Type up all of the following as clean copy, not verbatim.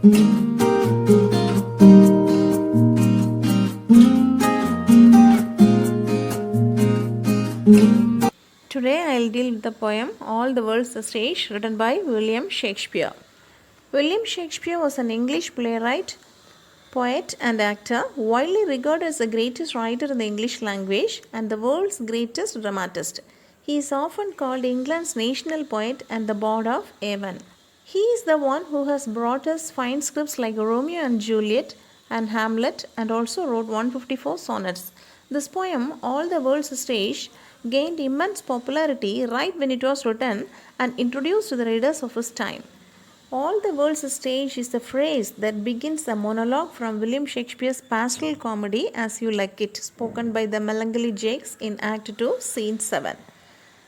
Today I'll deal with the poem All the World's a Stage, written by William Shakespeare. William Shakespeare was an English playwright, poet and actor, widely regarded as the greatest writer in the English language and the world's greatest dramatist. He is often called England's national poet and the bard of Avon. He is the one who has brought us fine scripts like Romeo and Juliet and Hamlet, and also wrote 154 sonnets. This poem, All the World's a Stage, gained immense popularity right when it was written and introduced to the readers of his time. All the World's a Stage is the phrase that begins a monologue from William Shakespeare's pastoral comedy As You Like It, spoken by the melancholy Jakes in Act 2, Scene 7.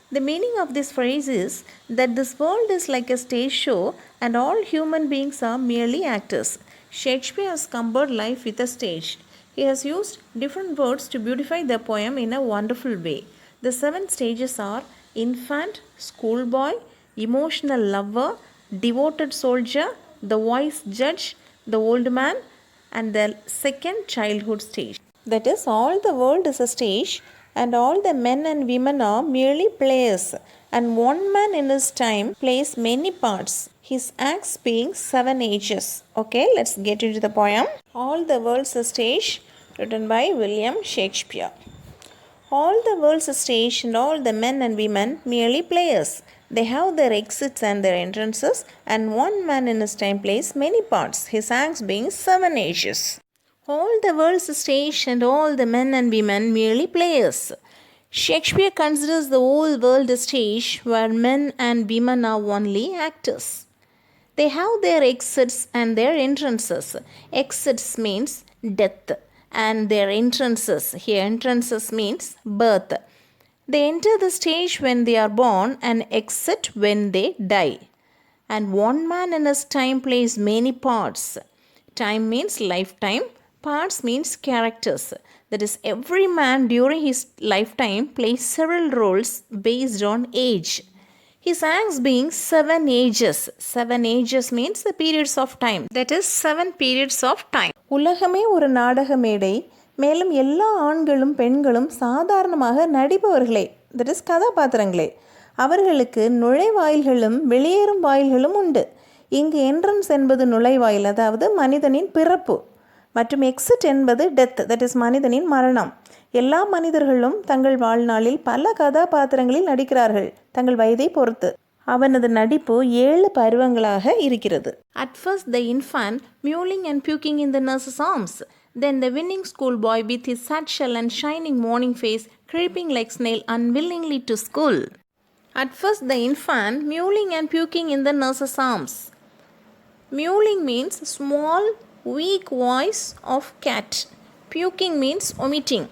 The meaning of this phrase is that this world is like a stage show and all human beings are merely actors. Shakespeare has compared life with a stage. He has used different words to beautify the poem in a wonderful way. The 7 stages are infant, schoolboy, emotional lover, devoted soldier, the wise judge, the old man, and the second childhood stage. That is, all the world is a stage and all the men and women are merely players, and one man in his time plays many parts, his acts being 7 ages. Okay, let's get into the poem. All the World's a Stage, written by William Shakespeare. All the world's a stage and all the men and women merely players. They have their exits and their entrances, and one man in his time plays many parts, his acts being 7 ages. All the world's a stage and all the men and women merely players. Shakespeare considers the whole world a stage where men and women are only actors. They have their exits and their entrances. Exits means death, and their entrances, here entrances means birth. They enter the stage when they are born and exit when they die. And one man in his time plays many parts. Time means lifetime. Parts means characters. That is, every man during his lifetime plays several roles based on age. His acts being 7 ages. 7 ages means the periods of time. That is 7 periods of time. உலகமே ஒரு நாடக மேடை, மேலும் எல்லா ஆண்களும் பெண்களும் சாதாரணமாக நடிப்பவர்களே, that is கதாபாத்திரங்களே. அவர்களுக்கு நுழைவாயில்களும் வெளியேறும் வாயில்களும் உண்டு. இங்கு என்ட்ரன்ஸ் என்பது நுழைவாயில், அதாவது மனிதனின் பிறப்பு, மற்றும் எக்ஸிட் என்பது டெத், தட் இஸ் மனிதனின் மரணம். எல்லா மனிதர்களும் தங்கள் வாழ்நாளில் பல கதாபாத்திரங்களில் நடிக்கிறார்கள், தங்கள் வயதை பொறுத்து. அவனது நடிப்பு 7 பருவங்களாக இருக்கிறது. At first the infant mewling and puking in the nurse's arms. Then the winning schoolboy with his satchel and shining morning face creeping like snail unwillingly to school. At first the infant mewling and puking in the nurse's arms. Mewling means small weak voice of cat. Puking means vomiting.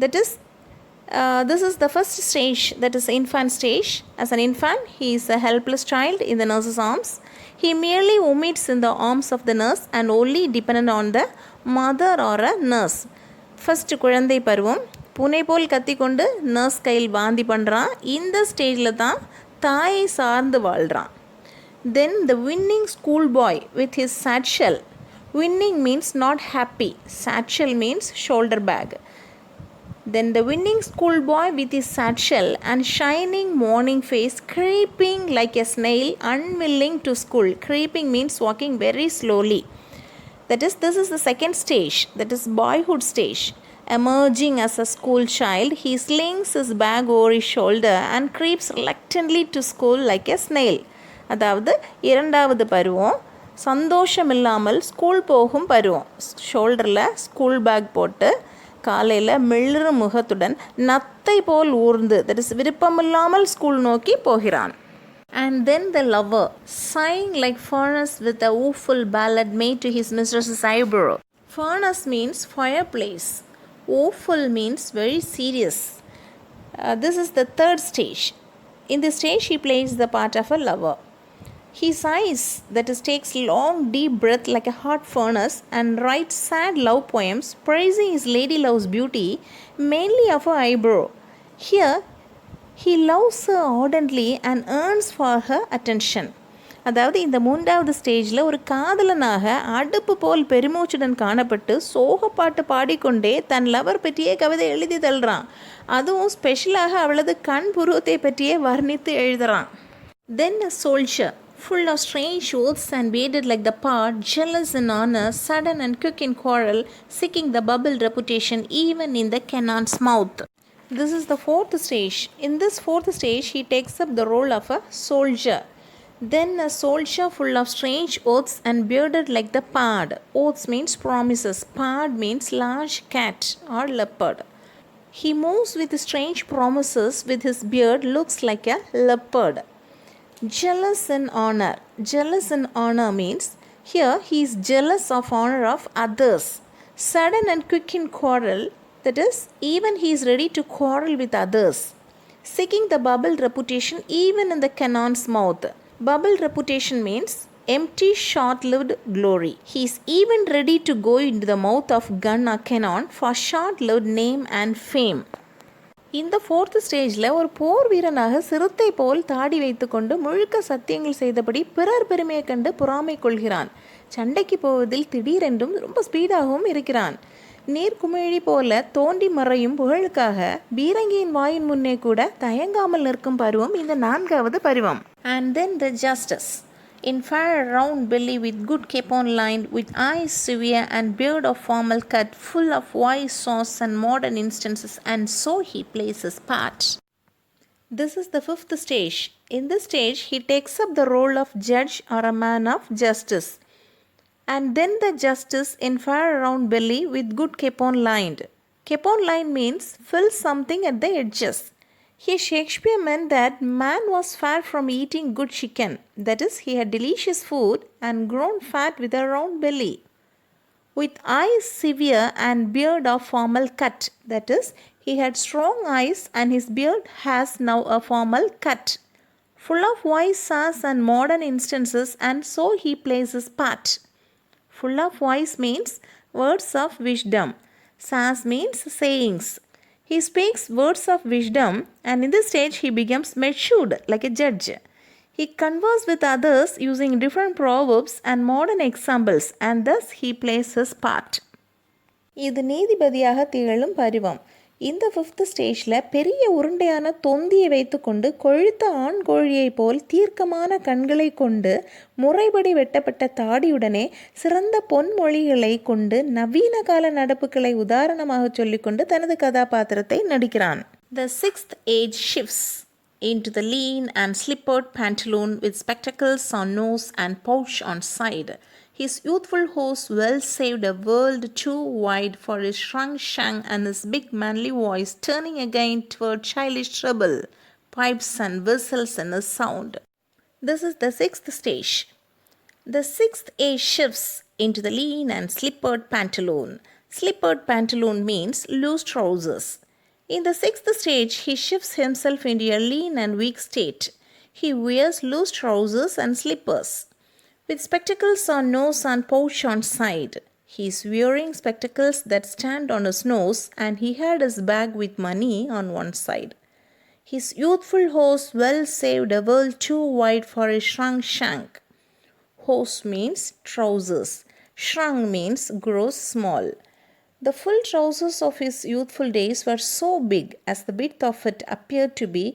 That is, this is the first stage, that is infant stage. As an infant, he is a helpless child in the nurse's arms. He merely vomits in the arms of the nurse and only dependent on the mother or a nurse. First குழந்தை பருவம், பூனை போல் கத்திக்கொண்டு nurse கையில் வாந்தி பண்ணுறான். இந்த ஸ்டேஜில் தான் தாயை சார்ந்து வாழ்கிறான். Then the winning schoolboy with his satchel. Winning means not happy. Satchel means shoulder bag. Then the winning schoolboy with his satchel and shining morning face creeping like a snail unwilling to school. Creeping means walking very slowly. That is, this is the second stage, that is boyhood stage. Emerging as a school child, he slings his bag over his shoulder and creeps reluctantly to school like a snail. அதாவது இரண்டாவது பருவம், சந்தோஷம் இல்லாமல் school போகும் பருவம். ஷோல்டரில் school bag போட்டு காலையில் மெல்லுற முகத்துடன் நத்தை போல் ஊர்ந்து, தட் இஸ் விருப்பமில்லாமல் ஸ்கூல் நோக்கி போகிறான். And then the lover, sighing like furnace with a woeful ballad made to his mistress's eyebrow. Furnace means fireplace. Woeful means very serious. This is the third stage. In this stage, he plays the part of a lover. He sighs, that is, takes long deep breath like a hot furnace, and writes sad love poems praising his lady love's beauty, mainly of her eyebrow. Here, he loves her ardently and yearns for her attention. அதாவது இந்த மூன்றாவது ஸ்டேஜில் ஒரு காதலனாக அடுப்பு போல் பெருமூச்சுடன் காணப்பட்டு சோகப்பாட்டு பாடிக்கொண்டே தன் lower பற்றியே கவிதை எழுதி தள்ளுறான். அதுவும் ஸ்பெஷலாக அவளது கண் புருவத்தை பற்றியே வர்ணித்து எழுதுறான். Then a soldier, full of strange oaths and bearded like the part, jealous in honor, sudden and quick in quarrel, seeking the bubbled reputation even in the cannon's mouth. This is the fourth stage. In this fourth stage, he takes up the role of a soldier. Then a soldier full of strange oaths and bearded like the pard. Oaths means promises. Pard means large cat or leopard. He moves with strange promises with his beard, looks like a leopard. Jealous in honor. Jealous in honor means here he is jealous of honor of others. Sudden and quick in quarrel, that is, even he is ready to quarrel with others. Seeking the bubbled reputation even in the cannon's mouth. Bubbled reputation means empty, short-lived glory. He is even ready to go into the mouth of gun or cannon for short-lived name and fame. இந்த fourth ஸ்டேஜில் ஒரு போர் வீரனாக சிறுத்தை போல் தாடி வைத்து கொண்டு முழுக்க சத்தியங்கள் செய்தபடி பிறர் பெருமையை கண்டு பொறாமை கொள்கிறான். சண்டைக்கு போவதில் திடீரென்றும் ரொம்ப ஸ்பீடாகவும் இருக்கிறான். நீர்க்குமிழி போல தோண்டி மறையும் புகழுக்காக பீரங்கியின் வாயின் முன்னே கூட தயங்காமல் நிற்கும் பருவம் இந்த நான்காவது பருவம். And then the justice. In fair round belly with good capon lined, with eyes severe and beard of formal cut, full of wise sauce and modern instances, and so he plays his part. This is the fifth stage. In this stage, he takes up the role of judge or a man of justice. And then the justice in fair round belly with good capon lined. Capon lined means fill something at the edges. Here Shakespeare meant that man was far from eating good chicken. That is, he had delicious food and grown fat with a round belly. With eyes severe and beard of formal cut. That is, he had strong eyes and his beard has now a formal cut. Full of wise sass and modern instances, and so he plays his part. Full of wise means words of wisdom. Sass means sayings. He speaks words of wisdom, and in this stage he becomes matured like a judge. He converses with others using different proverbs and modern examples, and thus he plays his part. இது நீதிபதியாக திகழும் பருவம். இந்த fifth ஸ்டேஜில் பெரிய உருண்டையான தொந்தியை வைத்து கொண்டு கொழுத்த ஆண் கோழியை போல் தீர்க்கமான கண்களை கொண்டு முறைப்படி வெட்டப்பட்ட தாடியுடனே சிறந்த பொன்மொழிகளை கொண்டு நவீன கால நடப்புகளை உதாரணமாக சொல்லிக்கொண்டு தனது கதாபாத்திரத்தை நடிக்கிறான். The sixth age shifts into the lean and slippered pantaloon with spectacles on nose and pouch on side. His youthful horse well saved a world too wide for his shrunk shang and his big manly voice turning again toward childish treble, pipes and whistles in his sound. This is the sixth stage. The sixth age shifts into the lean and slippered pantaloon. Slippered pantaloon means loose trousers. In the sixth stage, he shifts himself into a lean and weak state. He wears loose trousers and slippers. With spectacles on nose and pouch on side. He is wearing spectacles that stand on his nose, and he had his bag with money on one side. His youthful horse well saved a world too wide for his shrunk shank. Horse means trousers. Shrunk means grows small. The full trousers of his youthful days were so big as the width of it appeared to be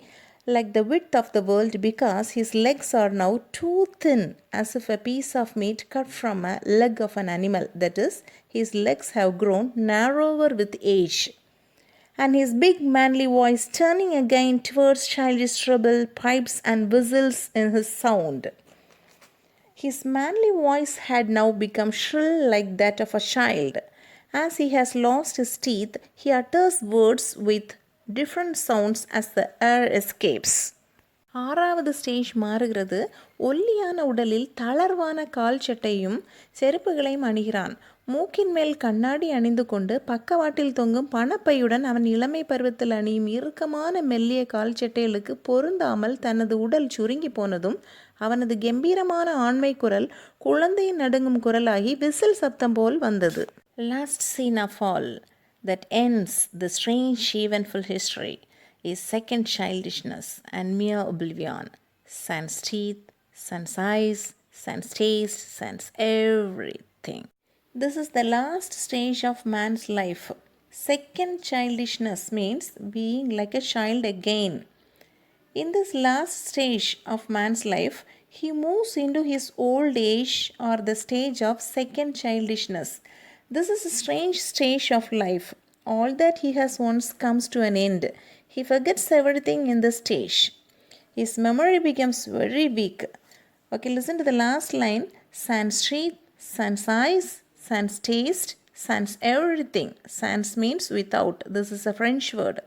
like the width of the world, because his legs are now too thin, as if a piece of meat cut from a leg of an animal. That is, his legs have grown narrower with age. And his big manly voice turning again towards childish treble, pipes and whistles in his sound. His manly voice had now become shrill like that of a child. As he has lost his teeth, he utters words with different sounds as the air escapes. ஆறாவது stage மாறுகிறது. ஒல்லியான உடலில் தளர்வான கால் சட்டையும் செருப்புகளையும் அணிகிறான். மூக்கின் மேல் கண்ணாடி அணிந்து கொண்டு பக்கவாட்டில் தொங்கும் பணப்பையுடன் அவன் இளமை பருவத்தில் அணியும் இறுக்கமான மெல்லிய கால் சட்டைகளுக்கு பொருந்தாமல் தனது உடல் சுருங்கி போனதும் அவனது கம்பீரமான ஆண்மை குரல் குழந்தையின் நடுங்கும் குரலாகி விசில் சப்தம் போல் வந்தது. Last scene of all that ends the strange eventful history is second childishness and mere oblivion. Sans teeth, sense eyes, sense taste, sense everything. This is the last stage of man's life. Second childishness means being like a child again. In this last stage of man's life, he moves into his old age or the stage of second childishness. This is a strange stage of life. All that he has once comes to an end. He forgets everything in this stage. His memory becomes very weak. Okay, listen to the last line. Sans teeth, sans eyes, sans taste, sans everything. Sans means without. This is a French word.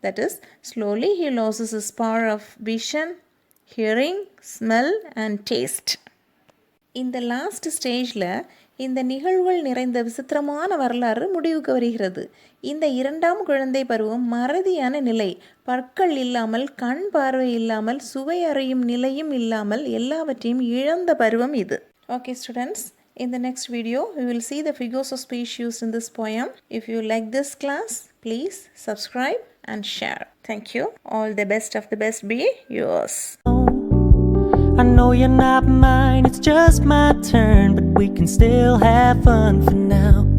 That is, slowly he loses his power of vision, hearing, smell and taste. இந்த last ஸ்டேஜில் இந்த நிகழ்வுகள் நிறைந்த விசித்திரமான வரலாறு முடிவுக்கு வருகிறது. இந்த இரண்டாம் குழந்தை பருவம் மறதியான நிலை, பற்கள் இல்லாமல், கண் பார்வை இல்லாமல், சுவை அறியும் நிலையும் இல்லாமல் எல்லாவற்றையும் இழந்த பருவம் இது. Okay students, in the next video we will see the figures of speech used in this poem. If you like this class, please subscribe and share. Thank you. All the best of the best be yours. I know you're not mine, it's just my turn, but we can still have fun for now.